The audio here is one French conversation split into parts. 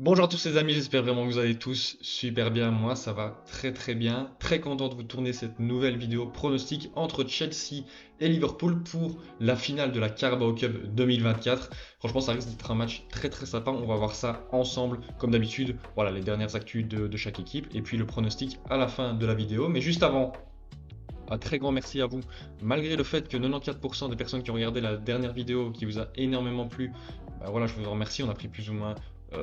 Bonjour à tous les amis, j'espère vraiment que vous allez tous super bien. Moi, ça va très très bien. Très content de vous tourner cette nouvelle vidéo pronostic entre Chelsea et Liverpool pour la finale de la Carabao Cup 2024. Franchement, ça risque d'être un match très très sympa. On va voir ça ensemble, comme d'habitude. Voilà, les dernières actus de chaque équipe et puis le pronostic à la fin de la vidéo. Mais juste avant, un très grand merci à vous. Malgré le fait que 94% des personnes qui ont regardé la dernière vidéo qui vous a énormément plu, bah voilà, je vous en remercie. On a pris plus ou moins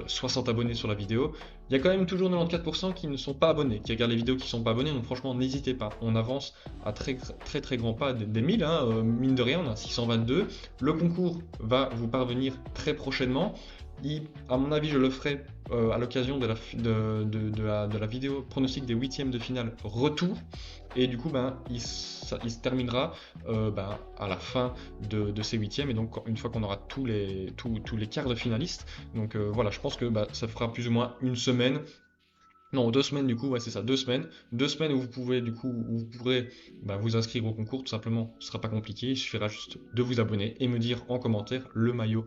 60 abonnés sur la vidéo. Il y a quand même toujours 94% qui ne sont pas abonnés, qui regardent les vidéos qui ne sont pas abonnés. Donc franchement, n'hésitez pas. On avance à très très très grands pas des 1000, hein, mine de rien, on a 622. Le concours va vous parvenir très prochainement. À mon avis, je le ferai à l'occasion de la vidéo pronostic des huitièmes de finale retour. Et du coup, ben, il se terminera à la fin de ces huitièmes. Et donc, une fois qu'on aura tous les quarts de finalistes, donc voilà, je pense que ça fera plus ou moins une semaine. Non, 2 semaines du coup, ouais, c'est ça, 2 semaines. 2 semaines où vous pouvez, du coup, où vous pourrez vous inscrire au concours, tout simplement, ce sera pas compliqué. Il suffira juste de vous abonner et me dire en commentaire le maillot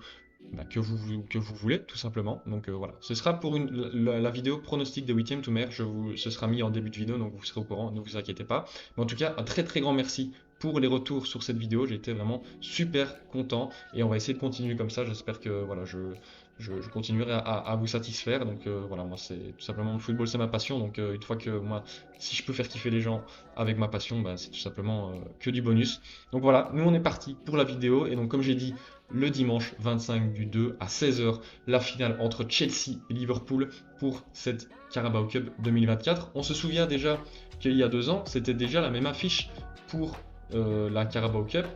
que vous voulez, tout simplement. Donc voilà, ce sera pour la vidéo pronostic des huitièmes tout mer. Ce sera mis en début de vidéo, donc vous serez au courant, ne vous inquiétez pas. Mais en tout cas, un très très grand merci pour les retours sur cette vidéo. J'ai été vraiment super content et on va essayer de continuer comme ça. J'espère que voilà, je continuerai à vous satisfaire. Donc voilà, moi c'est tout simplement le football, c'est ma passion. Donc une fois que moi, si je peux faire kiffer les gens avec ma passion, c'est tout simplement que du bonus. Donc voilà, nous on est parti pour la vidéo. Et donc comme j'ai dit, le dimanche 25 du 2 à 16h, la finale entre Chelsea et Liverpool pour cette Carabao Cup 2024. On se souvient déjà qu'il y a 2 ans, c'était déjà la même affiche pour la Carabao Cup.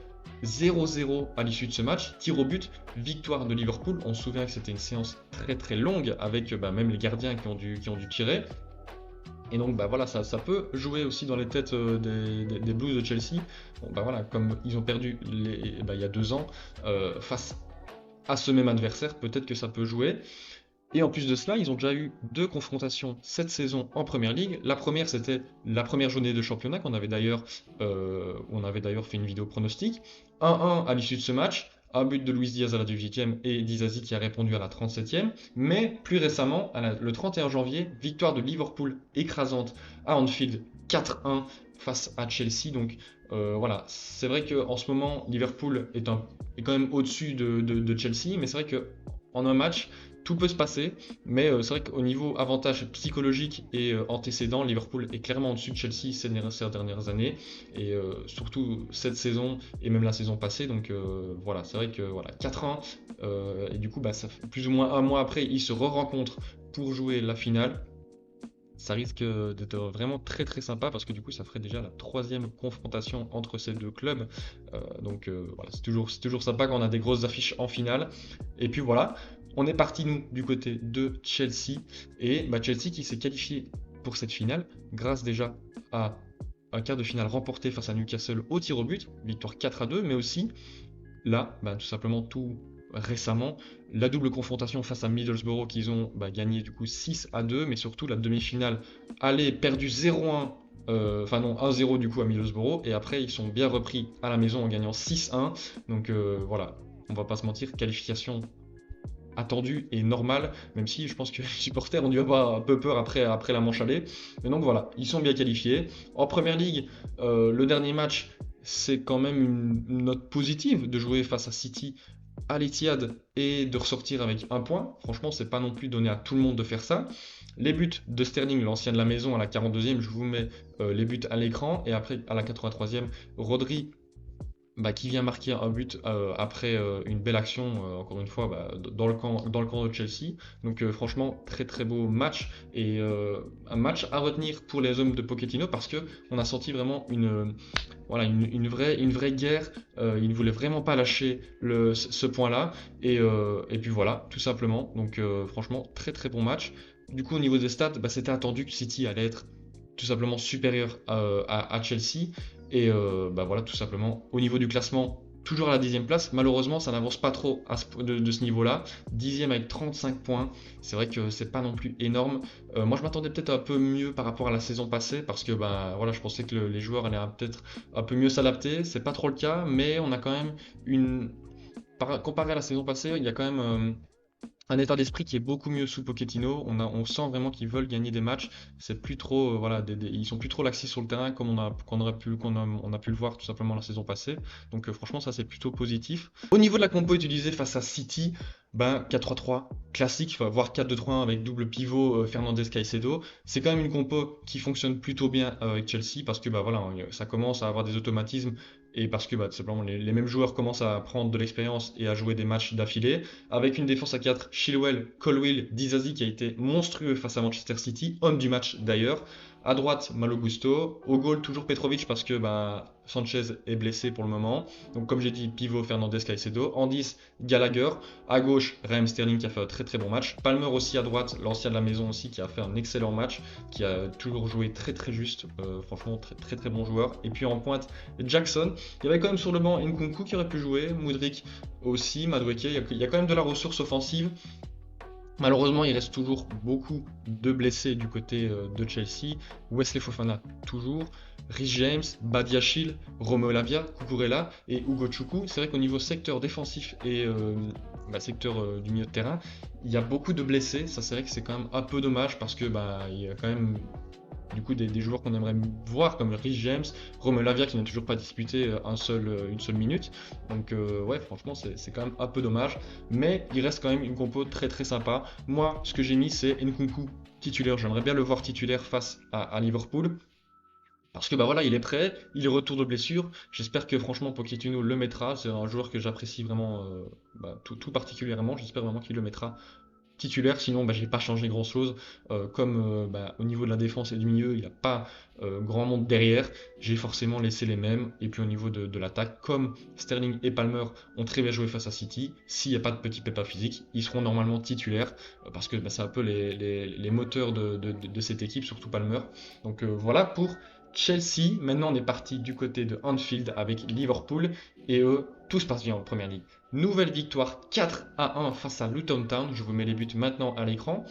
0-0 à l'issue de ce match, tir au but, victoire de Liverpool. On se souvient que c'était une séance très très longue avec même les gardiens qui ont dû tirer. Et donc voilà, ça peut jouer aussi dans les têtes des Blues de Chelsea. Bon, voilà, comme ils ont perdu il y a 2 ans face à ce même adversaire, peut-être que ça peut jouer. Et en plus de cela, ils ont déjà eu 2 confrontations cette saison en Première Ligue. La première, c'était la première journée de championnat on avait d'ailleurs fait une vidéo pronostic. 1-1 à l'issue de ce match, un but de Luis Diaz à la 18e et Dizazi qui a répondu à la 37e. Mais plus récemment, le 31 janvier, victoire de Liverpool écrasante à Anfield 4-1 face à Chelsea. Donc voilà, c'est vrai qu'en ce moment, Liverpool est quand même au-dessus de Chelsea, mais c'est vrai qu'en un match, tout peut se passer, mais c'est vrai qu'au niveau avantage psychologique et antécédent, Liverpool est clairement au-dessus de Chelsea ces dernières années, et surtout cette saison et même la saison passée. Donc voilà, c'est vrai que voilà, 4 ans, et du coup, ça fait plus ou moins un mois après, ils se re-rencontrent pour jouer la finale. Ça risque d'être vraiment très très sympa parce que du coup ça ferait déjà la troisième confrontation entre ces deux clubs. Donc voilà, c'est toujours sympa quand on a des grosses affiches en finale. Et puis voilà, on est parti nous du côté de Chelsea. Et Chelsea qui s'est qualifié pour cette finale grâce déjà à un quart de finale remporté face à Newcastle au tir au but, victoire 4-2, mais aussi là, tout simplement tout récemment, la double confrontation face à Middlesbrough qu'ils ont gagné du coup 6-2, mais surtout la demi-finale aller perdu 0-1, enfin non 1-0 du coup à Middlesbrough, et après ils sont bien repris à la maison en gagnant 6-1. Donc voilà, on va pas se mentir, qualification attendue et normale, même si je pense que les supporters ont dû avoir un peu peur après la manche aller. Mais donc voilà, ils sont bien qualifiés. En première ligue, le dernier match, c'est quand même une note positive de jouer face à City à l'Etihad et de ressortir avec un point. Franchement, c'est pas non plus donné à tout le monde de faire ça. Les buts de Sterling, l'ancien de la maison, à la 42e, je vous mets les buts à l'écran. Et après, à la 83e, Rodri qui vient marquer un but après une belle action, encore une fois, dans le camp de Chelsea. Donc franchement, très très beau match et un match à retenir pour les hommes de Pochettino parce que on a senti vraiment une vraie guerre. Il ne voulait vraiment pas lâcher ce point-là et puis voilà, tout simplement. Donc franchement, très très bon match. Du coup, au niveau des stats, c'était attendu que City allait être tout simplement supérieur à Chelsea. Et voilà, tout simplement, au niveau du classement, toujours à la 10e place. Malheureusement, ça n'avance pas trop de ce niveau-là. 10e avec 35 points. C'est vrai que c'est pas non plus énorme. Moi, je m'attendais peut-être un peu mieux par rapport à la saison passée parce que voilà, je pensais que les joueurs allaient peut-être un peu mieux s'adapter. C'est pas trop le cas, mais on a quand même comparé à la saison passée, il y a quand même un état d'esprit qui est beaucoup mieux sous Pochettino. On sent vraiment qu'ils veulent gagner des matchs. C'est plus trop, voilà, ils sont plus trop laxés sur le terrain comme on a pu le voir tout simplement la saison passée. Donc franchement, ça c'est plutôt positif. Au niveau de la compo utilisée face à City, ben 4-3-3 classique, enfin, voire 4-2-3-1 avec double pivot Fernandes Caicedo. C'est quand même une compo qui fonctionne plutôt bien avec Chelsea parce que bah voilà, ça commence à avoir des automatismes et parce que bah, tout simplement les mêmes joueurs commencent à prendre de l'expérience et à jouer des matchs d'affilée avec une défense à 4, Chilwell, Colwill, Dizazi qui a été monstrueux face à Manchester City, homme du match d'ailleurs. À droite, Malo Gusto. Au goal, toujours Petrovic parce que bah, Sanchez est blessé pour le moment. Donc comme j'ai dit, pivot Fernandes Caicedo. En 10, Gallagher. À gauche, Raheem Sterling qui a fait un très très bon match. Palmer aussi à droite, l'ancien de la maison aussi qui a fait un excellent match, qui a toujours joué très très juste. Franchement, très très très bon joueur. Et puis en pointe, Jackson. Il y avait quand même sur le banc Nkunku qui aurait pu jouer, Mudryk aussi, Madueke. Il y a quand même de la ressource offensive. Malheureusement, il reste toujours beaucoup de blessés du côté de Chelsea. Wesley Fofana, toujours. Rhys James, Badiachil, Romeo Lavia, Cucurella et Ugo Chukwu. C'est vrai qu'au niveau secteur défensif et secteur du milieu de terrain, il y a beaucoup de blessés. Ça, c'est vrai que c'est quand même un peu dommage parce que il y a quand même du coup des joueurs qu'on aimerait voir comme Rhys James, Romeo Lavia qui n'a toujours pas disputé une seule minute. Donc ouais, franchement, c'est quand même un peu dommage. Mais il reste quand même une compo très très sympa. Moi, ce que j'ai mis, c'est Nkunku titulaire. J'aimerais bien le voir titulaire face à Liverpool. Parce que bah voilà, il est prêt, il est retour de blessure. J'espère que franchement Pochettino le mettra. C'est un joueur que j'apprécie vraiment tout particulièrement. J'espère vraiment qu'il le mettra titulaire, sinon je n'ai pas changé grand chose. Comme au niveau de la défense et du milieu, il n'y a pas grand monde derrière, j'ai forcément laissé les mêmes. Et puis au niveau de l'attaque, comme Sterling et Palmer ont très bien joué face à City, s'il n'y a pas de petit pépin physique, ils seront normalement titulaires parce que c'est un peu les moteurs de cette équipe, surtout Palmer. Donc voilà pour Chelsea. Maintenant on est parti du côté de Anfield avec Liverpool et eux, tout se passe bien en Première Ligue. Nouvelle victoire 4-1 face à Luton Town. Je vous mets les buts maintenant à l'écran.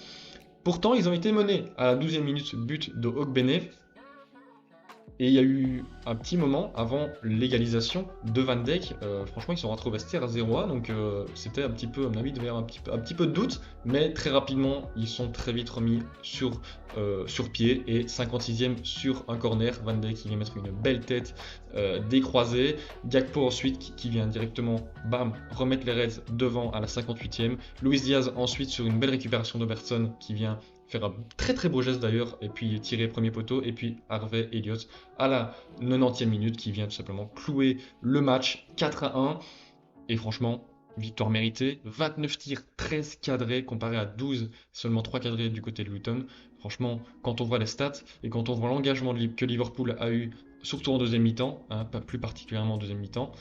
Pourtant, ils ont été menés à la 12e minute, but de Ogbene. Et il y a eu un petit moment avant l'égalisation de Van Dijk. Franchement, ils sont rentrés au vestiaire à 0-1. Donc c'était un petit peu, à mon avis, un petit peu de doute. Mais très rapidement, ils sont très vite remis sur pied. Et 56e sur un corner. Van Dijk qui vient mettre une belle tête décroisée. Gakpo ensuite qui vient directement remettre les Reds devant à la 58e. Luis Diaz ensuite sur une belle récupération d'Obertson qui vient faire un très très beau geste d'ailleurs, et puis tirer premier poteau, et puis Harvey Elliott à la 90e minute qui vient tout simplement clouer le match 4-1. Et franchement, victoire méritée, 29 tirs, 13 cadrés comparé à 12, seulement 3 cadrés du côté de Luton. Franchement, quand on voit les stats et quand on voit l'engagement que Liverpool a eu, surtout en deuxième mi-temps, pas plus particulièrement en deuxième mi-temps,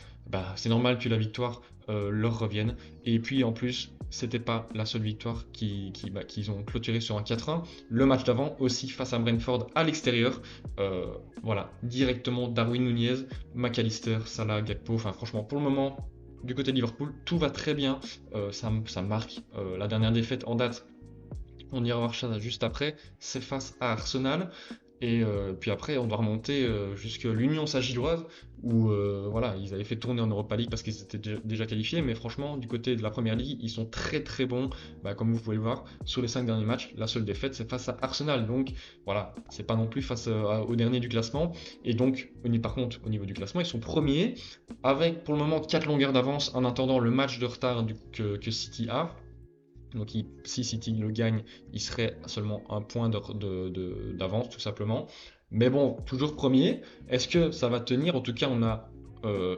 c'est normal que la victoire leur revienne. Et puis en plus, c'était pas la seule victoire qu'ils ont clôturé sur un 4-1. Le match d'avant aussi face à Brentford à l'extérieur. Voilà, directement Darwin Nunez, McAllister, Salah, Gakpo. Enfin franchement, pour le moment, du côté de Liverpool, tout va très bien. Ça marque. La dernière défaite en date, on ira voir ça juste après, c'est face à Arsenal. Et puis après, on doit remonter jusqu'à l'Union Saint-Gilloise, où voilà, ils avaient fait tourner en Europa League parce qu'ils étaient déjà qualifiés. Mais franchement, du côté de la Première Ligue, ils sont très très bons. Comme vous pouvez le voir, sur les 5 derniers matchs, la seule défaite, c'est face à Arsenal. Donc voilà, c'est pas non plus face au dernier du classement. Et donc, par contre, au niveau du classement, ils sont premiers, avec pour le moment 4 longueurs d'avance en attendant le match de retard que City a. Donc si City le gagne, il serait seulement un point d'avance tout simplement. Mais bon, toujours premier. Est-ce que ça va tenir? En tout cas, on a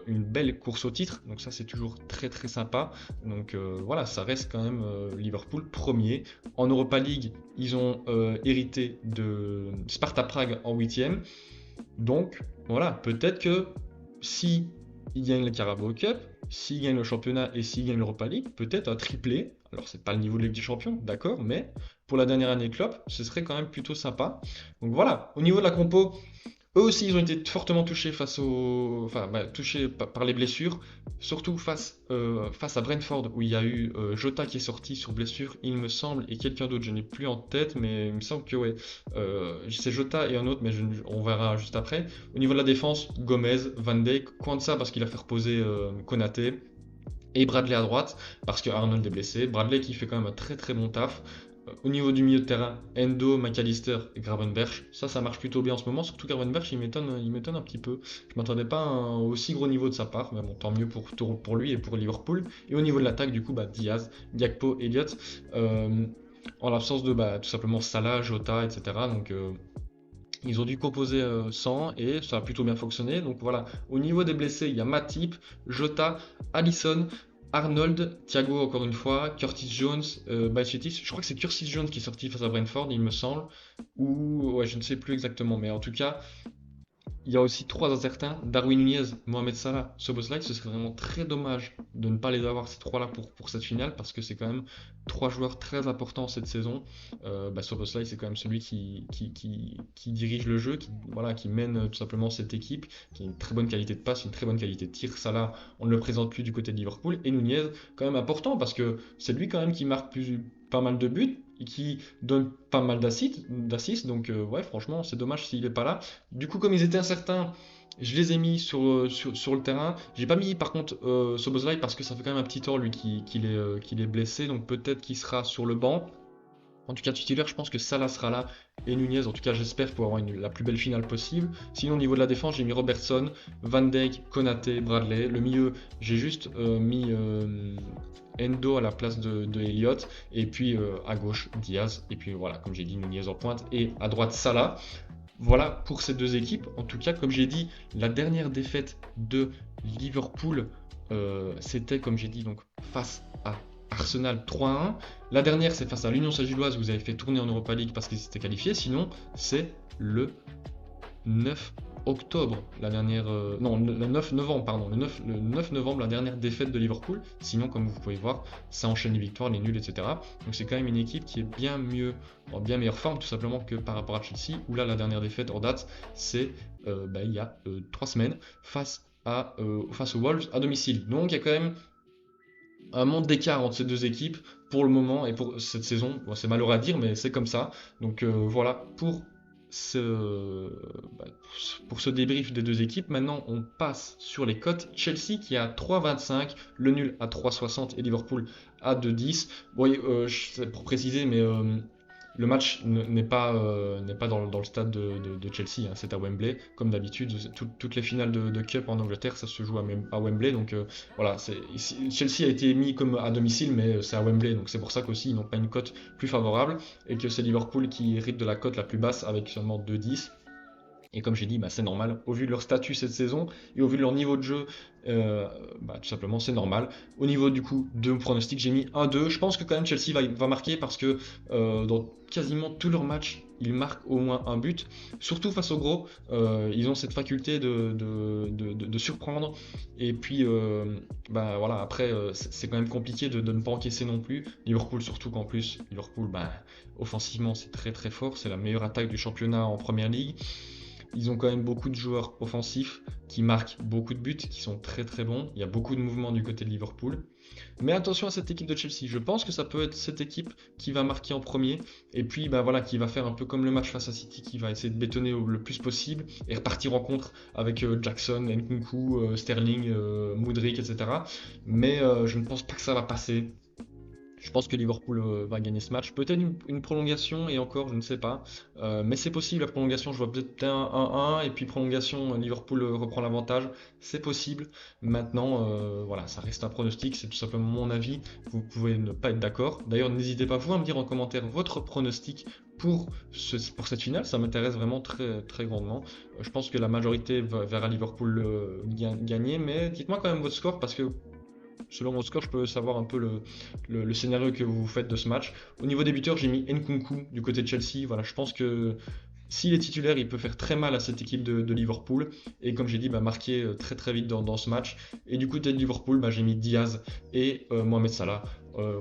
une belle course au titre. Donc ça, c'est toujours très très sympa. Donc voilà, ça reste quand même Liverpool premier. En Europa League, ils ont hérité de Sparta Prague en 8e. Donc voilà, peut-être que si ils gagnent le Carabao Cup, s'ils gagnent le championnat et s'ils gagnent l'Europa League, peut-être un triplé. Alors c'est pas le niveau de Ligue des Champions, d'accord, mais pour la dernière année de Klopp, ce serait quand même plutôt sympa. Donc voilà, au niveau de la compo, eux aussi ils ont été fortement touchés touchés par les blessures, surtout face à Brentford où il y a eu Jota qui est sorti sur blessure, il me semble, et quelqu'un d'autre, je n'ai plus en tête, mais il me semble que ouais, c'est Jota et un autre, mais on verra juste après. Au niveau de la défense, Gomez, Van Dijk, Kwanzaa parce qu'il a fait reposer Konaté. et Bradley à droite, parce que Arnold est blessé. Bradley qui fait quand même un très très bon taf. Au niveau du milieu de terrain, Endo, McAllister et Gravenberch, ça marche plutôt bien en ce moment, surtout Gravenberch, il m'étonne un petit peu. Je m'attendais pas à un aussi gros niveau de sa part, mais bon, tant mieux pour lui et pour Liverpool. Et au niveau de l'attaque, du coup, Diaz, Gakpo, Elliott, en l'absence de tout simplement Salah, Jota, etc. Donc ils ont dû composer sans et ça a plutôt bien fonctionné. Donc voilà, au niveau des blessés, il y a Matip, Jota, Alisson, Arnold, Thiago encore une fois, Curtis Jones, Bajcetic. Je crois que c'est Curtis Jones qui est sorti face à Brentford, il me semble. Ou ouais, je ne sais plus exactement, mais en tout cas, il y a aussi trois incertains, Darwin Nunez, Mohamed Salah, Szoboszlai. Ce serait vraiment très dommage de ne pas les avoir ces trois-là pour cette finale parce que c'est quand même trois joueurs très importants cette saison. Szoboszlai, c'est quand même celui qui dirige le jeu, qui mène tout simplement cette équipe, qui a une très bonne qualité de passe, une très bonne qualité de tir. Salah, on ne le présente plus du côté de Liverpool. Et Nunez, quand même important parce que c'est lui quand même qui marque pas mal de buts et qui donne pas mal d'assists. Donc ouais, franchement, c'est dommage s'il n'est pas là. Du coup, comme ils étaient incertains, je les ai mis sur le terrain. J'ai pas mis par contre Szoboszlai parce que ça fait quand même un petit temps lui qu'il est blessé, donc peut-être qu'il sera sur le banc. En tout cas, titulaire, je pense que Salah sera là et Nunez, en tout cas, j'espère pour avoir la plus belle finale possible. Sinon, au niveau de la défense, j'ai mis Robertson, Van Dijk, Konaté, Bradley. Le milieu, j'ai juste mis Endo à la place de Elliott. Et puis à gauche, Diaz. Et puis voilà, comme j'ai dit, Nunez en pointe. Et à droite, Salah. Voilà pour ces deux équipes. En tout cas, comme j'ai dit, la dernière défaite de Liverpool, c'était, comme j'ai dit, donc face à Arsenal 3-1. La dernière, c'est face à l'Union Saint-Gilloise, vous avez fait tourner en Europa League parce qu'ils étaient qualifiés. Sinon, c'est le 9 octobre, la dernière. Non, le 9 novembre, pardon. Le 9 novembre, la dernière défaite de Liverpool. Sinon, comme vous pouvez voir, ça enchaîne les victoires, les nuls, etc. Donc, c'est quand même une équipe qui est bien mieux, en bien meilleure forme, tout simplement que par rapport à Chelsea, où là, la dernière défaite en date, c'est il y a 3 semaines, face aux Wolves à domicile. Donc, il y a quand même un monde d'écart entre ces deux équipes pour le moment et pour cette saison. Bon, c'est malheureux à dire, mais c'est comme ça. Donc voilà ce, bah, pour ce débrief des deux équipes. Maintenant, on passe sur les cotes. Chelsea qui est à 3,25, le nul à 3,60 et Liverpool à 2,10. Bon, c'est pour préciser, mais le match n'est pas dans le stade de Chelsea, hein, c'est à Wembley. Comme d'habitude, toutes les finales de Cup en Angleterre, ça se joue à Wembley. Donc voilà, Chelsea a été mis comme à domicile, mais c'est à Wembley. Donc c'est pour ça qu'aussi ils n'ont pas une cote plus favorable et que c'est Liverpool qui hérite de la cote la plus basse avec seulement 2,10. Et comme j'ai dit, c'est normal. Au vu de leur statut cette saison et au vu de leur niveau de jeu, tout simplement, c'est normal. Au niveau du coup de mon pronostic, j'ai mis 1-2. Je pense que quand même Chelsea va marquer parce que dans quasiment tous leurs matchs, ils marquent au moins un but. Surtout face aux gros, ils ont cette faculté de surprendre. Et puis, voilà, après, c'est quand même compliqué de ne pas encaisser non plus. Liverpool, surtout qu'en plus, Liverpool, offensivement, c'est très très fort. C'est la meilleure attaque du championnat en Première Ligue. Ils ont quand même beaucoup de joueurs offensifs qui marquent beaucoup de buts, qui sont très très bons. Il y a beaucoup de mouvements du côté de Liverpool. Mais attention à cette équipe de Chelsea. Je pense que ça peut être cette équipe qui va marquer en premier. Et puis qui va faire un peu comme le match face à City, qui va essayer de bétonner le plus possible et repartir en contre avec Jackson, Nkunku, Sterling, Mudryk, etc. Mais je ne pense pas que ça va passer. Je pense que Liverpool va gagner ce match. Peut-être une prolongation et encore, je ne sais pas. Mais c'est possible, la prolongation, je vois peut-être un 1-1 et puis prolongation, Liverpool reprend l'avantage. C'est possible. Maintenant, voilà, ça reste un pronostic, c'est tout simplement mon avis. Vous pouvez ne pas être d'accord. D'ailleurs, n'hésitez pas vous à me dire en commentaire votre pronostic pour cette finale. Ça m'intéresse vraiment très, très grandement. Je pense que la majorité verra Liverpool gagner, mais dites-moi quand même votre score parce que selon mon score, je peux savoir un peu le scénario que vous faites de ce match. Au niveau des buteurs, j'ai mis Nkunku du côté de Chelsea. Voilà, je pense que s'il est titulaire, il peut faire très mal à cette équipe de Liverpool. Et comme j'ai dit, marquer très très vite dans ce match. Et du côté de Liverpool, j'ai mis Diaz et Mohamed Salah.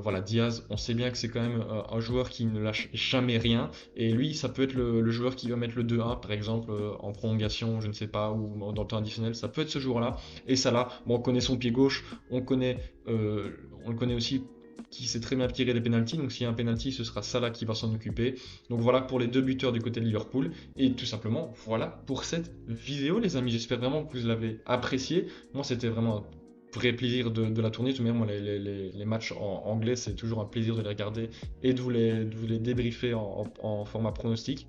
Voilà, Diaz, on sait bien que c'est quand même un joueur qui ne lâche jamais rien. Et lui, ça peut être le joueur qui va mettre le 2-1, par exemple, en prolongation, je ne sais pas, ou dans le temps additionnel. Ça peut être ce joueur-là. Et Salah, on connaît son pied gauche, on le connaît aussi qui sait très bien tirer des pénaltys. Donc s'il y a un pénalty, ce sera Salah qui va s'en occuper. Donc voilà pour les deux buteurs du côté de Liverpool. Et tout simplement, voilà pour cette vidéo, les amis. J'espère vraiment que vous l'avez apprécié. Moi, c'était vraiment vrai plaisir de la tournée. De toute manière, moi, les matchs en anglais, c'est toujours un plaisir de les regarder et de vous les débriefer en format pronostic.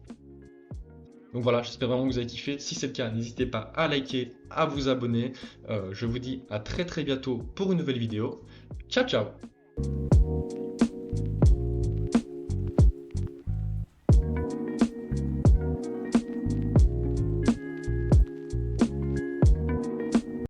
Donc voilà, j'espère vraiment que vous avez kiffé. Si c'est le cas, n'hésitez pas à liker, à vous abonner. Je vous dis à très très bientôt pour une nouvelle vidéo. Ciao ciao!